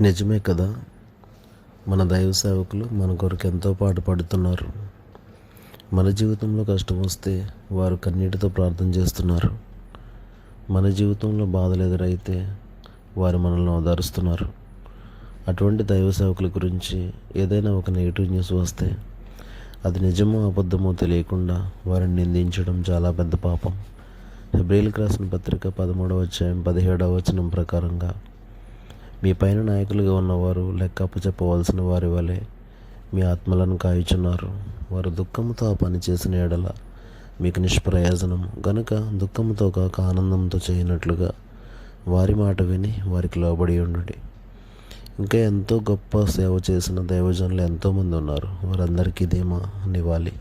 నిజమే కదా. మన దైవ సేవకులు మన కొరకు ఎంతో పాటుపడుతున్నారు. మన జీవితంలో కష్టం వస్తే వారు కన్నీటితో ప్రార్థన చేస్తున్నారు. మన జీవితంలో బాధలు ఎదురైతే వారు మనల్ని ఓదారుస్తున్నారు. అటువంటి దైవ సేవకుల గురించి ఏదైనా ఒక నెగిటివ్ న్యూస్ వస్తే అది నిజమో అబద్ధమో తెలియకుండా వారిని నిందించడం చాలా పెద్ద పాపం. హెబ్రీయులకు రాసిన పత్రిక 13వ అధ్యాయం 17వ వచనం ప్రకారంగా, మీ పైన నాయకులుగా ఉన్నవారు లెక్కప్పు చెప్పవలసిన వారి వలె మీ ఆత్మలను కాయుచున్నారు. వారు దుఃఖముతో ఆ పని చేసిన ఎడల మీకు నిష్ప్రయోజనం గనుక దుఃఖముతో కాక ఆనందంతో చేయనట్లుగా వారి మాట విని వారికి లోబడి ఉండండి. ఇంకా ఎంతో గొప్ప సేవ చేసిన దైవజనులు ఎంతోమంది ఉన్నారు. వారందరికీ ఇదే మా నివాళి.